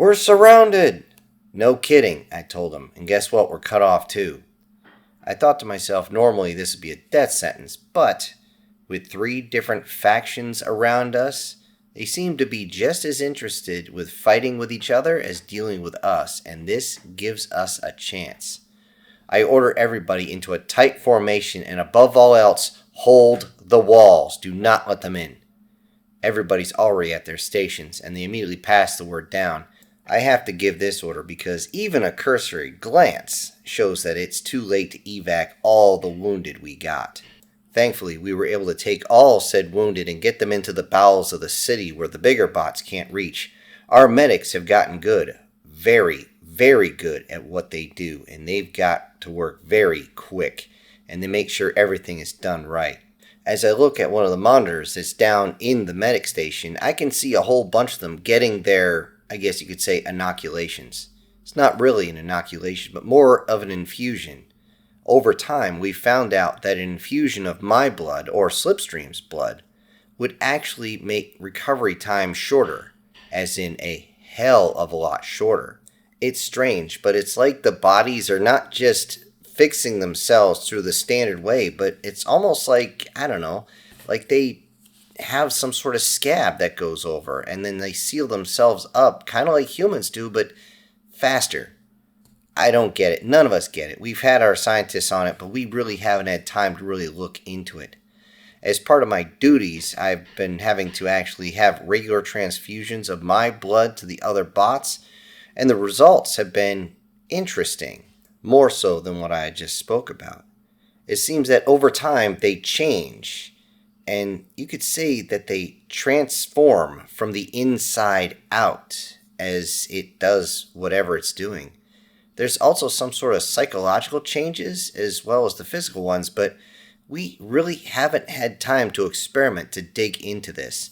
"We're surrounded!" "No kidding," I told him, "and guess what? We're cut off too." I thought to myself, normally this would be a death sentence, but with 3 different factions around us, they seem to be just as interested with fighting with each other as dealing with us, and this gives us a chance. I order everybody into a tight formation, and above all else, hold the walls. Do not let them in. Everybody's already at their stations, and they immediately pass the word down. I have to give this order because even a cursory glance shows that it's too late to evac all the wounded we got. Thankfully, we were able to take all said wounded and get them into the bowels of the city where the bigger bots can't reach. Our medics have gotten good, very, very good at what they do, and they've got to work very quick, and they make sure everything is done right. As I look at one of the monitors that's down in the medic station, I can see a whole bunch of them getting their, I guess you could say, inoculations. It's not really an inoculation, but more of an infusion. Over time, we found out that an infusion of my blood, or Slipstream's blood, would actually make recovery time shorter, as in a hell of a lot shorter. It's strange, but it's like the bodies are not just fixing themselves through the standard way, but it's almost like, I don't know, like they have some sort of scab that goes over, and then they seal themselves up, kind of like humans do, but faster. I don't get it. None of us get it. We've had our scientists on it, but we really haven't had time to really look into it. As part of my duties, I've been having to actually have regular transfusions of my blood to the other bots, and the results have been interesting, more so than what I just spoke about. It seems that over time they change, and you could say that they transform from the inside out as it does whatever it's doing. There's also some sort of psychological changes as well as the physical ones, but we really haven't had time to experiment to dig into this.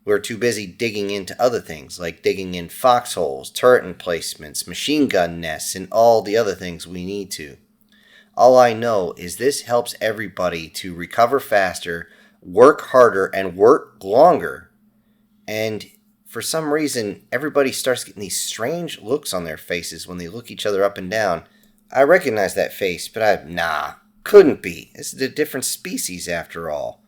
We're too busy digging into other things, like digging in foxholes, turret emplacements, machine gun nests, and all the other things we need to. All I know is this helps everybody to recover faster, work harder, and work longer. And for some reason, everybody starts getting these strange looks on their faces when they look each other up and down. I recognize that face, but couldn't be. This is a different species after all.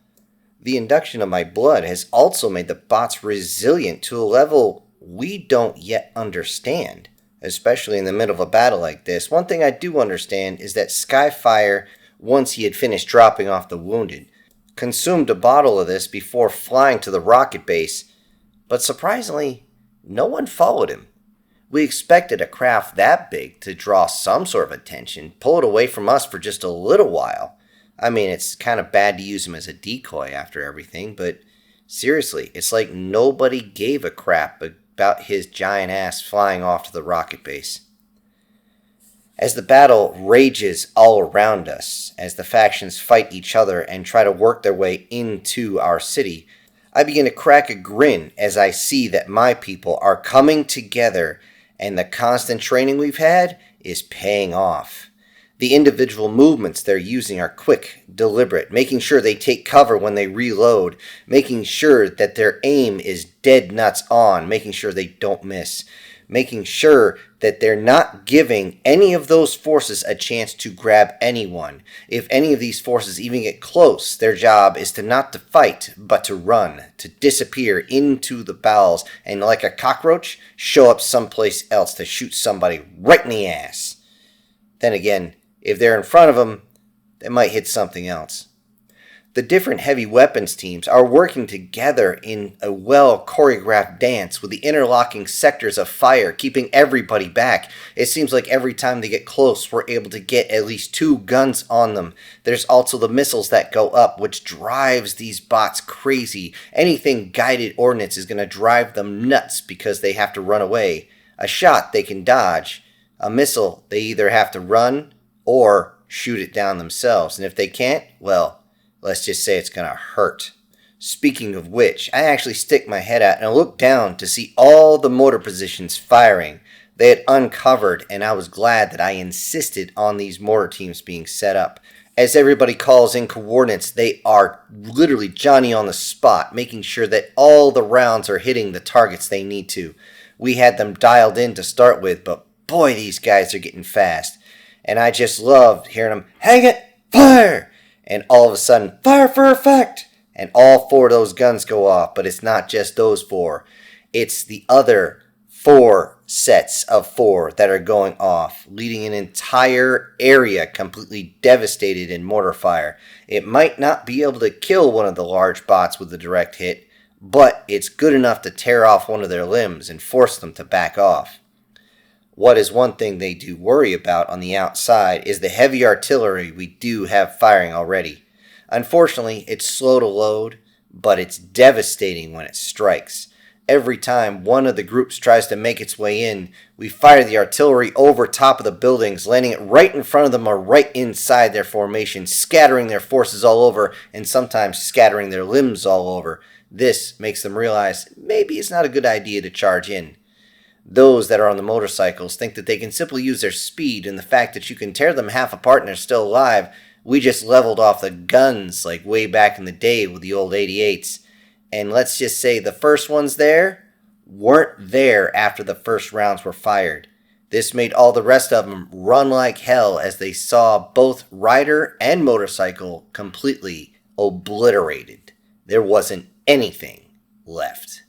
The induction of my blood has also made the bots resilient to a level we don't yet understand, especially in the middle of a battle like this. One thing I do understand is that Skyfire, once he had finished dropping off the wounded, consumed a bottle of this before flying to the rocket base, but surprisingly, no one followed him. We expected a craft that big to draw some sort of attention, pull it away from us for just a little while. I mean, it's kind of bad to use him as a decoy after everything, but seriously, it's like nobody gave a crap about his giant ass flying off to the rocket base. As the battle rages all around us, as the factions fight each other and try to work their way into our city, I begin to crack a grin as I see that my people are coming together and the constant training we've had is paying off. The individual movements they're using are quick, deliberate, making sure they take cover when they reload, making sure that their aim is dead nuts on, making sure they don't miss, making sure that they're not giving any of those forces a chance to grab anyone. If any of these forces even get close, their job is to not to fight, but to run, to disappear into the bowels, and like a cockroach, show up someplace else to shoot somebody right in the ass. Then again, if they're in front of them, they might hit something else. The different heavy weapons teams are working together in a well-choreographed dance with the interlocking sectors of fire, keeping everybody back. It seems like every time they get close, we're able to get at least 2 guns on them. There's also the missiles that go up, which drives these bots crazy. Anything guided ordnance is going to drive them nuts because they have to run away. A shot they can dodge. A missile they either have to run or shoot it down themselves. And if they can't, well, let's just say it's going to hurt. Speaking of which, I actually stick my head out and I look down to see all the mortar positions firing. They had uncovered, and I was glad that I insisted on these mortar teams being set up. As everybody calls in coordinates, they are literally Johnny on the spot, making sure that all the rounds are hitting the targets they need to. We had them dialed in to start with, but boy, these guys are getting fast. And I just loved hearing them, hang it, fire! And all of a sudden, fire for effect! And all 4 of those guns go off, but it's not just those 4. It's the other 4 sets of 4 that are going off, leaving an entire area completely devastated in mortar fire. It might not be able to kill one of the large bots with a direct hit, but it's good enough to tear off one of their limbs and force them to back off. What is one thing they do worry about on the outside is the heavy artillery we do have firing already. Unfortunately, it's slow to load, but it's devastating when it strikes. Every time one of the groups tries to make its way in, we fire the artillery over top of the buildings, landing it right in front of them or right inside their formation, scattering their forces all over, and sometimes scattering their limbs all over. This makes them realize maybe it's not a good idea to charge in. Those that are on the motorcycles think that they can simply use their speed and the fact that you can tear them half apart and they're still alive. We just leveled off the guns like way back in the day with the old 88s. And let's just say the first ones there weren't there after the first rounds were fired. This made all the rest of them run like hell as they saw both rider and motorcycle completely obliterated. There wasn't anything left.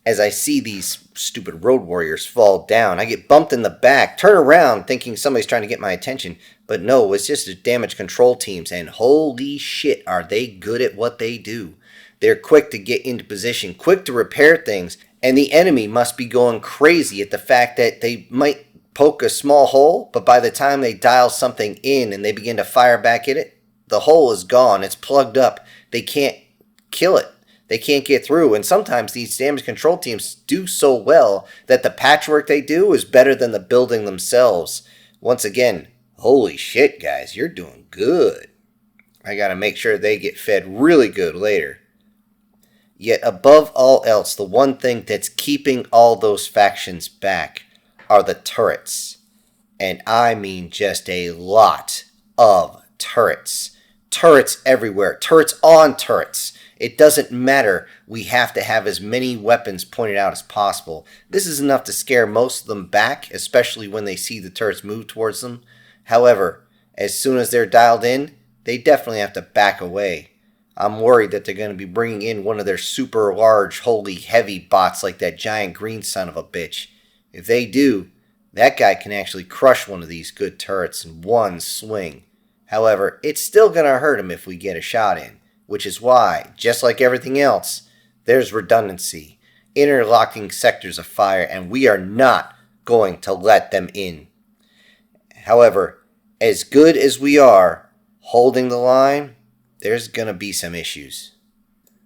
As I see these stupid road warriors fall down, I get bumped in the back, turn around thinking somebody's trying to get my attention, but no, it's just the damage control teams, and holy shit, are they good at what they do. They're quick to get into position, quick to repair things, and the enemy must be going crazy at the fact that they might poke a small hole, but by the time they dial something in and they begin to fire back at it, the hole is gone, it's plugged up, they can't kill it. They can't get through, and sometimes these damage control teams do so well that the patchwork they do is better than the building themselves. Once again, holy shit, guys, you're doing good. I gotta make sure they get fed really good later. Yet above all else, the one thing that's keeping all those factions back are the turrets. And I mean just a lot of turrets. Turrets everywhere. Turrets on turrets. It doesn't matter. We have to have as many weapons pointed out as possible. This is enough to scare most of them back, especially when they see the turrets move towards them. However, as soon as they're dialed in, they definitely have to back away. I'm worried that they're going to be bringing in one of their super large, holy heavy bots like that giant green son of a bitch. If they do, that guy can actually crush one of these good turrets in one swing. However, it's still going to hurt him if we get a shot in. Which is why, just like everything else, there's redundancy, interlocking sectors of fire, and we are not going to let them in. However, as good as we are holding the line, there's going to be some issues.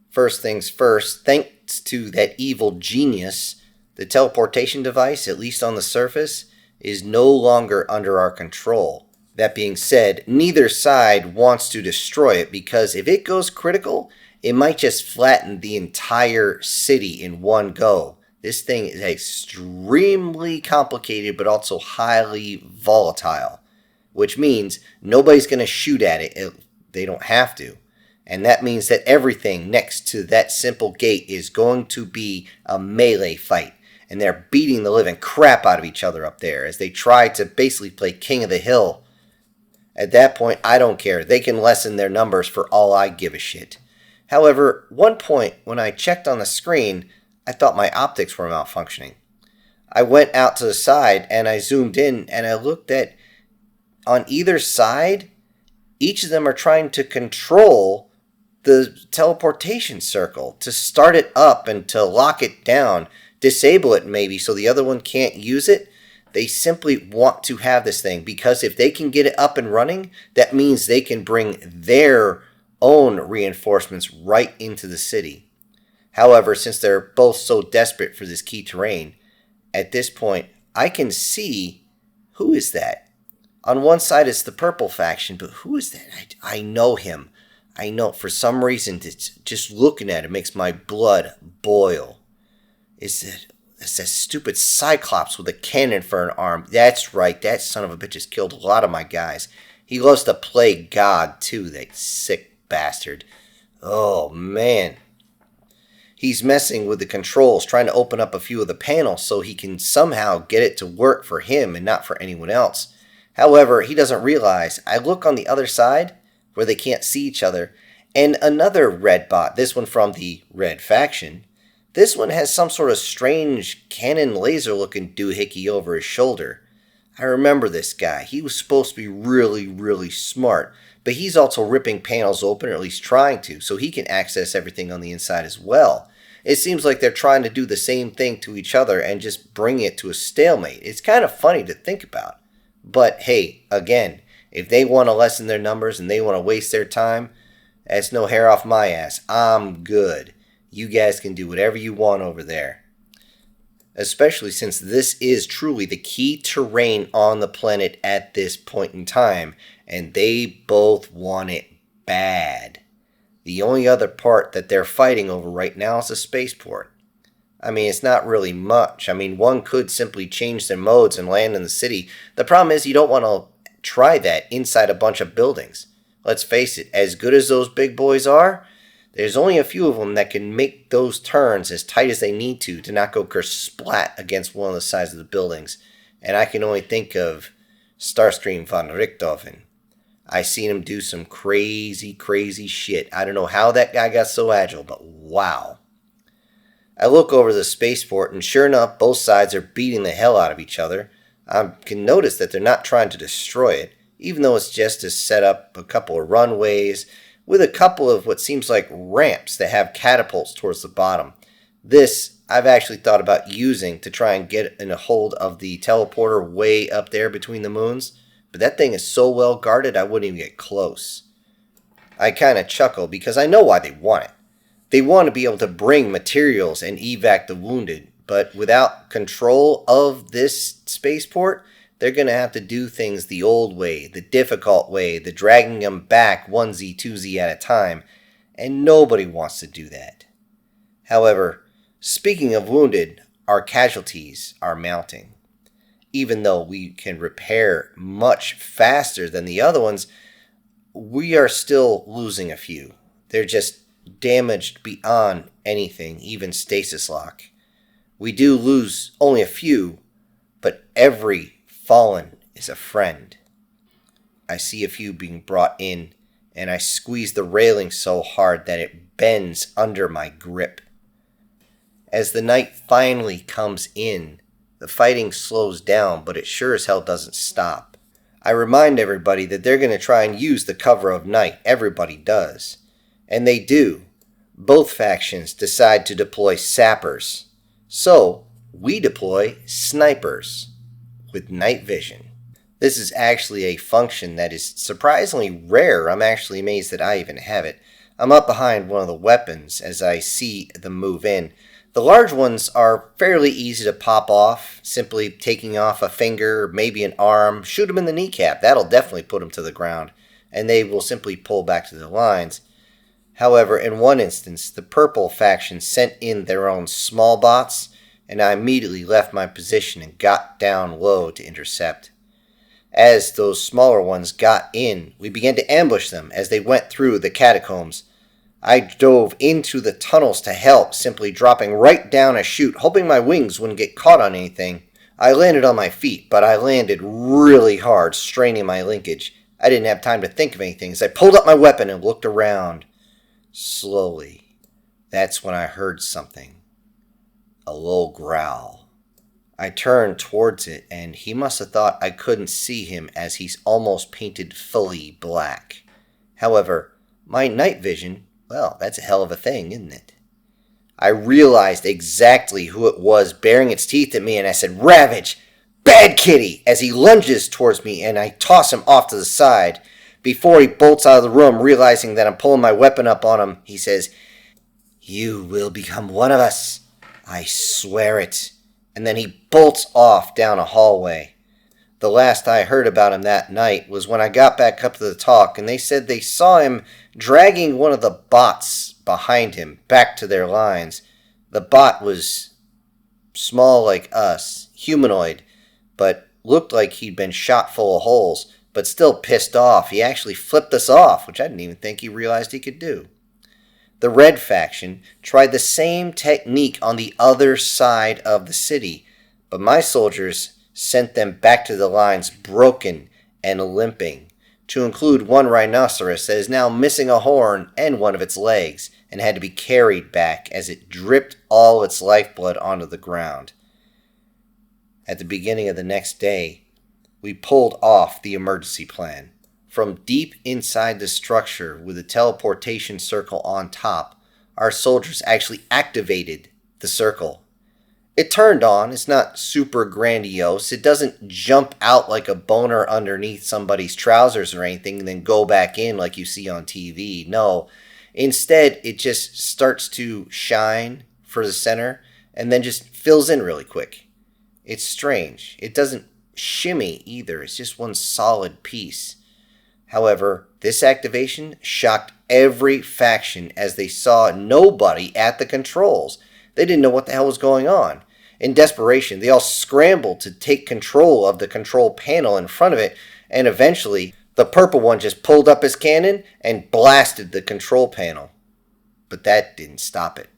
First things first, thanks to that evil genius, the teleportation device, at least on the surface, is no longer under our control. That being said, neither side wants to destroy it because if it goes critical, it might just flatten the entire city in one go. This thing is extremely complicated but also highly volatile, which means nobody's going to shoot at it if they don't have to. And that means that everything next to that simple gate is going to be a melee fight. And they're beating the living crap out of each other up there as they try to basically play king of the hill. At that point, I don't care. They can lessen their numbers for all I give a shit. However, one point when I checked on the screen, I thought my optics were malfunctioning. I went out to the side and I zoomed in and I looked at on either side, each of them are trying to control the teleportation circle, to start it up and to lock it down, disable it maybe so the other one can't use it. They simply want to have this thing because if they can get it up and running, that means they can bring their own reinforcements right into the city. However, since they're both so desperate for this key terrain, at this point, I can see who is that. On one side, it's the purple faction, but who is that? I know him. I know for some reason, just looking at it makes my blood boil. It's that stupid Cyclops with a cannon for an arm. That's right, that son of a bitch has killed a lot of my guys. He loves to play God, too, that sick bastard. Oh, man. He's messing with the controls, trying to open up a few of the panels so he can somehow get it to work for him and not for anyone else. However, he doesn't realize I look on the other side where they can't see each other, and another red bot, this one from the red faction, this one has some sort of strange cannon laser looking doohickey over his shoulder. I remember this guy. He was supposed to be really, really smart, but he's also ripping panels open, or at least trying to, so he can access everything on the inside as well. It seems like they're trying to do the same thing to each other and just bring it to a stalemate. It's kind of funny to think about. But hey, again, if they want to lessen their numbers and they want to waste their time, that's no hair off my ass. I'm good. You guys can do whatever you want over there. Especially since this is truly the key terrain on the planet at this point in time, and they both want it bad. The only other part that they're fighting over right now is the spaceport. I mean, it's not really much. I mean, one could simply change their modes and land in the city. The problem is you don't want to try that inside a bunch of buildings. Let's face it, as good as those big boys are, there's only a few of them that can make those turns as tight as they need to not go kersplat against one of the sides of the buildings. And I can only think of Starscream von Richthofen. I seen him do some crazy, crazy shit. I don't know how that guy got so agile, but wow. I look over the spaceport, and sure enough, both sides are beating the hell out of each other. I can notice that they're not trying to destroy it, even though it's just to set up a couple of runways with a couple of what seems like ramps that have catapults towards the bottom. This, I've actually thought about using to try and get in a hold of the teleporter way up there between the moons, but that thing is so well guarded I wouldn't even get close. I kind of chuckle because I know why they want it. They want to be able to bring materials and evac the wounded, but without control of this spaceport, they're going to have to do things the old way, the difficult way, the dragging them back 1Z, 2Z at a time, and nobody wants to do that. However, speaking of wounded, our casualties are mounting. Even though we can repair much faster than the other ones, we are still losing a few. They're just damaged beyond anything, even stasis lock. We do lose only a few, but every fallen is a friend. I see a few being brought in, and I squeeze the railing so hard that it bends under my grip. As the night finally comes in, the fighting slows down, but it sure as hell doesn't stop. I remind everybody that they're going to try and use the cover of night. Everybody does. And they do. Both factions decide to deploy sappers. So, we deploy snipers with night vision. This is actually a function that is surprisingly rare. I'm actually amazed that I even have it. I'm up behind one of the weapons as I see them move in. The large ones are fairly easy to pop off, simply taking off a finger, maybe an arm, shoot them in the kneecap. That'll definitely put them to the ground, and they will simply pull back to their lines. However, in one instance, the purple faction sent in their own small bots, and I immediately left my position and got down low to intercept. As those smaller ones got in, we began to ambush them as they went through the catacombs. I dove into the tunnels to help, simply dropping right down a chute, hoping my wings wouldn't get caught on anything. I landed on my feet, but I landed really hard, straining my linkage. I didn't have time to think of anything as I pulled up my weapon and looked around. Slowly, that's when I heard something. A low growl. I turned towards it, and he must have thought I couldn't see him as he's almost painted fully black. However, my night vision, well, that's a hell of a thing, isn't it? I realized exactly who it was baring its teeth at me, and I said, "Ravage! Bad kitty!" as he lunges towards me, and I toss him off to the side. Before he bolts out of the room, realizing that I'm pulling my weapon up on him, he says, "You will become one of us. I swear it." And then he bolts off down a hallway. The last I heard about him that night was when I got back up to the talk, and they said they saw him dragging one of the bots behind him back to their lines. The bot was small like us, humanoid, but looked like he'd been shot full of holes, but still pissed off. He actually flipped us off, which I didn't even think he realized he could do. The red faction tried the same technique on the other side of the city, but my soldiers sent them back to the lines broken and limping, to include one rhinoceros that is now missing a horn and one of its legs, and had to be carried back as it dripped all its lifeblood onto the ground. At the beginning of the next day, we pulled off the emergency plan. From deep inside the structure with the teleportation circle on top, our soldiers actually activated the circle. It turned on. It's not super grandiose. It doesn't jump out like a boner underneath somebody's trousers or anything and then go back in like you see on TV. No. Instead, it just starts to shine for the center and then just fills in really quick. It's strange. It doesn't shimmy either. It's just one solid piece. However, this activation shocked every faction as they saw nobody at the controls. They didn't know what the hell was going on. In desperation, they all scrambled to take control of the control panel in front of it, and eventually, the purple one just pulled up his cannon and blasted the control panel. But that didn't stop it.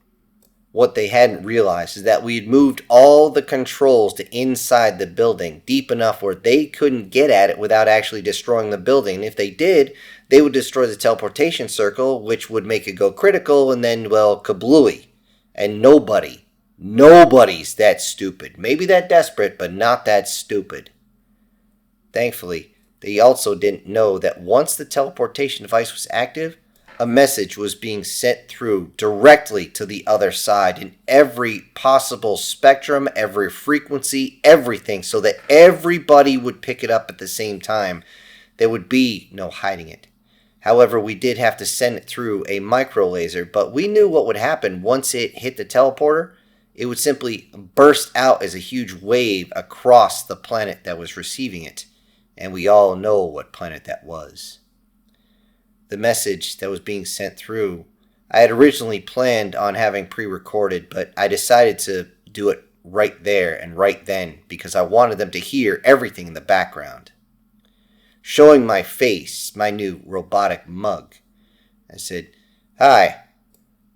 What they hadn't realized is that we had moved all the controls to inside the building, deep enough where they couldn't get at it without actually destroying the building. And if they did, they would destroy the teleportation circle, which would make it go critical, and then, well, kablooey. And nobody's that stupid. Maybe that desperate, but not that stupid. Thankfully, they also didn't know that once the teleportation device was active, a message was being sent through directly to the other side in every possible spectrum, every frequency, everything, so that everybody would pick it up at the same time. There would be no hiding it. However, we did have to send it through a micro laser, but we knew what would happen once it hit the teleporter. It would simply burst out as a huge wave across the planet that was receiving it. And we all know what planet that was. The message that was being sent through, I had originally planned on having pre-recorded, but I decided to do it right there and right then because I wanted them to hear everything in the background. Showing my face, my new robotic mug, I said, "Hi,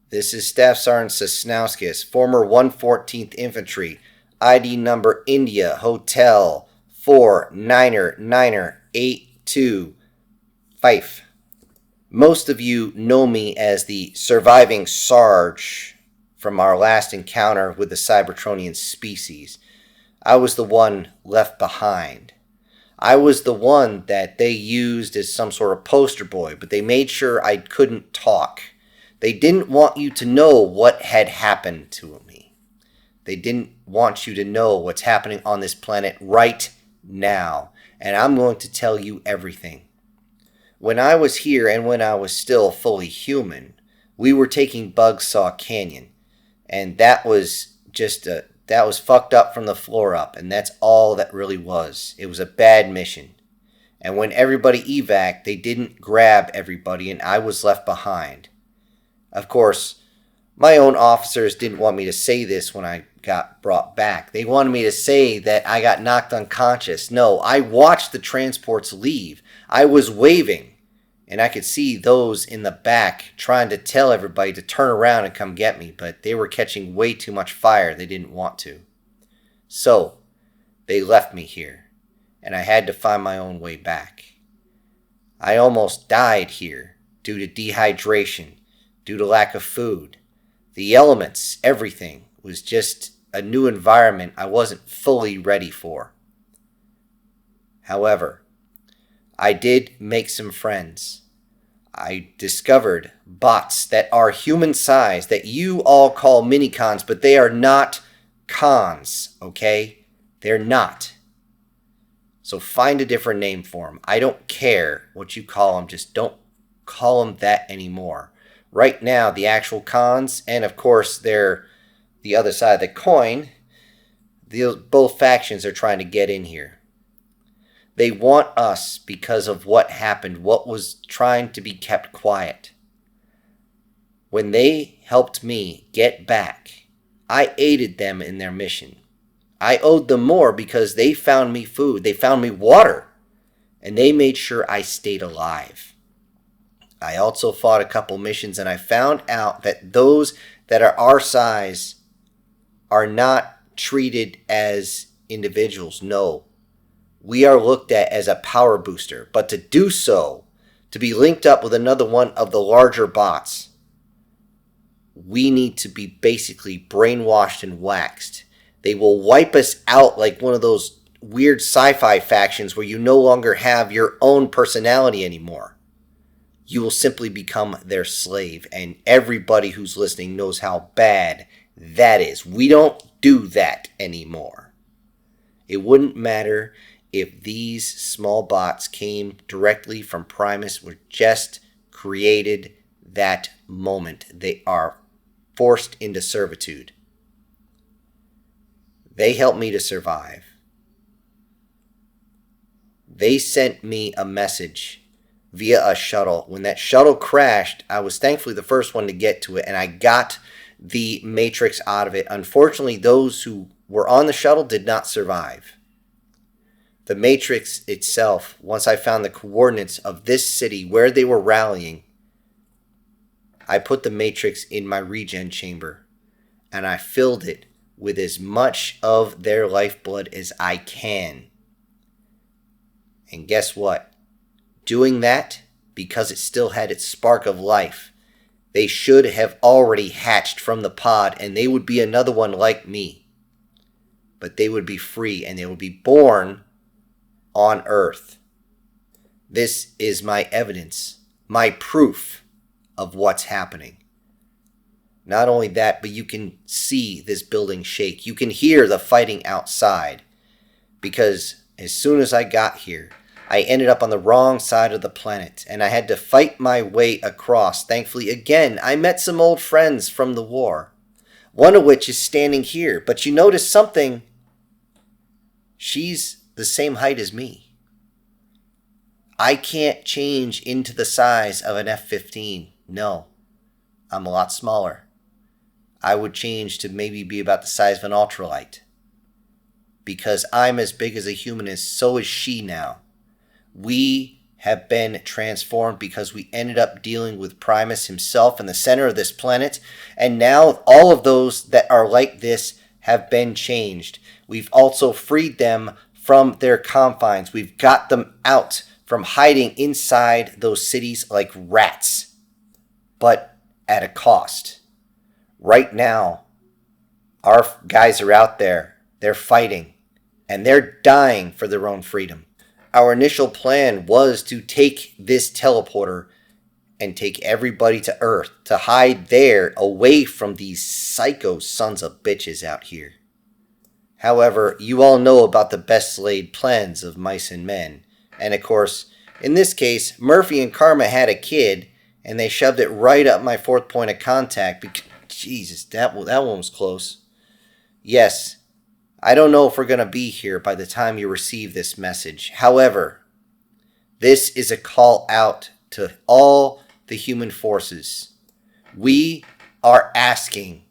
this is Staff Sergeant Sosnowskis, former 114th Infantry, ID number India Hotel 49982 Fife. Most of you know me as the surviving Sarge from our last encounter with the Cybertronian species. I was the one left behind. I was the one that they used as some sort of poster boy, but they made sure I couldn't talk. They didn't want you to know what had happened to me. They didn't want you to know what's happening on this planet right now, and I'm going to tell you everything. When I was here and when I was still fully human, we were taking Bugsaw Canyon, and that was fucked up from the floor up, and that's all that really was. It was a bad mission. And when everybody evac'd, they didn't grab everybody, and I was left behind. Of course, my own officers didn't want me to say this when I got brought back. They wanted me to say that I got knocked unconscious. No, I watched the transports leave. I was waving, and I could see those in the back trying to tell everybody to turn around and come get me, but they were catching way too much fire. They didn't want to. So, they left me here, and I had to find my own way back. I almost died here due to dehydration, due to lack of food. The elements, everything, was just a new environment I wasn't fully ready for. However, I did make some friends. I discovered bots that are human size that you all call mini-cons, but they are not cons, okay? They're not. So find a different name for them. I don't care what you call them, just don't call them that anymore. Right now, the actual cons, and of course they're the other side of the coin, both factions are trying to get in here. They want us because of what happened, what was trying to be kept quiet. When they helped me get back, I aided them in their mission. I owed them more because they found me food, they found me water, and they made sure I stayed alive. I also fought a couple missions, and I found out that those that are our size are not treated as individuals. No, we are looked at as a power booster. But to do so, to be linked up with another one of the larger bots, we need to be basically brainwashed and waxed. They will wipe us out like one of those weird sci-fi factions where you no longer have your own personality anymore. You will simply become their slave, and everybody who's listening knows how bad that is. We don't do that anymore. It wouldn't matter if these small bots came directly from Primus, were just created that moment. They are forced into servitude. They helped me to survive. They sent me a message via a shuttle. When that shuttle crashed, I was thankfully the first one to get to it, and I got the Matrix out of it. Unfortunately, those who were on the shuttle did not survive. The Matrix itself, once I found the coordinates of this city where they were rallying, I put the Matrix in my regen chamber, and I filled it with as much of their lifeblood as I can. And guess what? Doing that, because it still had its spark of life, they should have already hatched from the pod, and they would be another one like me. But they would be free, and they would be born on Earth. This is my evidence, my proof of what's happening. Not only that, but you can see this building shake. You can hear the fighting outside. Because as soon as I got here, I ended up on the wrong side of the planet, and I had to fight my way across. Thankfully, again, I met some old friends from the war. One of which is standing here. But you notice something. She's the same height as me. I can't change into the size of an F-15. No, I'm a lot smaller. I would change to maybe be about the size of an ultralight. Because I'm as big as a human, and so is she now. We have been transformed because we ended up dealing with Primus himself in the center of this planet. And now all of those that are like this have been changed. We've also freed them from their confines. We've got them out from hiding inside those cities like rats. But at a cost. Right now, our guys are out there. They're fighting. And they're dying for their own freedom. Our initial plan was to take this teleporter and take everybody to Earth to hide there away from these psycho sons of bitches out here. However, you all know about the best laid plans of mice and men. And of course, in this case, Murphy and Karma had a kid, and they shoved it right up my fourth point of contact. Jesus, that one was close. Yes, I don't know if we're going to be here by the time you receive this message. However, this is a call out to all the human forces. We are asking,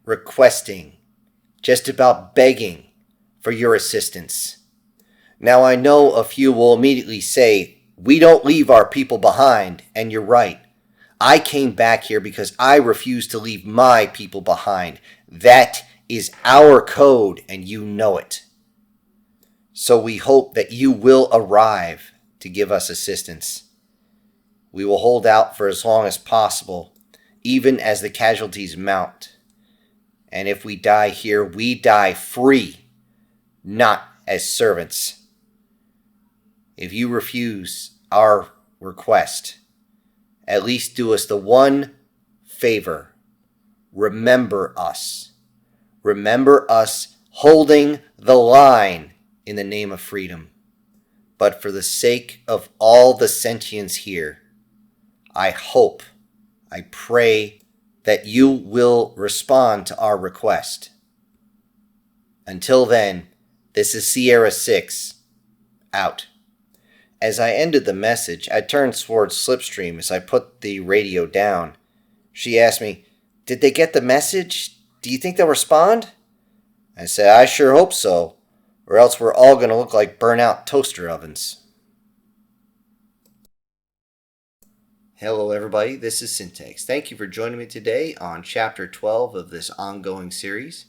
requesting, just about begging for your assistance. Now, I know a few will immediately say, we don't leave our people behind, and you're right. I came back here because I refuse to leave my people behind. That is our code, and you know it. So we hope that you will arrive to give us assistance. We will hold out for as long as possible, even as the casualties mount. And if we die here, we die free, not as servants. If you refuse our request, at least do us the one favor. Remember us. Remember us holding the line in the name of freedom. But for the sake of all the sentients here, I hope, I pray that you will respond to our request. Until then, this is Sierra 6, out. As I ended the message, I turned towards Slipstream as I put the radio down. She asked me, "Did they get the message? Do you think they'll respond?" I said, "I sure hope so, or else we're all going to look like burnt-out toaster ovens." Hello, everybody. This is Syntax. Thank you for joining me today on Chapter 12 of this ongoing series.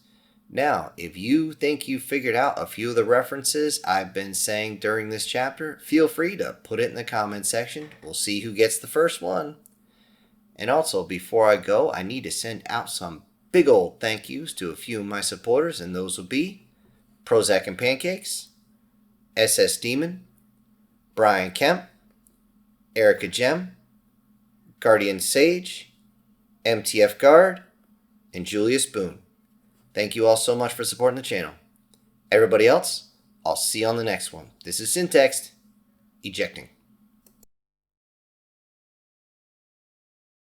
Now, if you think you figured out a few of the references I've been saying during this chapter, feel free to put it in the comment section. We'll see who gets the first one. And also, before I go, I need to send out some big old thank yous to a few of my supporters, and those will be Prozac and Pancakes, SS Demon, Brian Kemp, Erica Gem, Guardian Sage, MTF Guard, and Julius Boone. Thank you all so much for supporting the channel. Everybody else, I'll see you on the next one. This is Syntax, ejecting.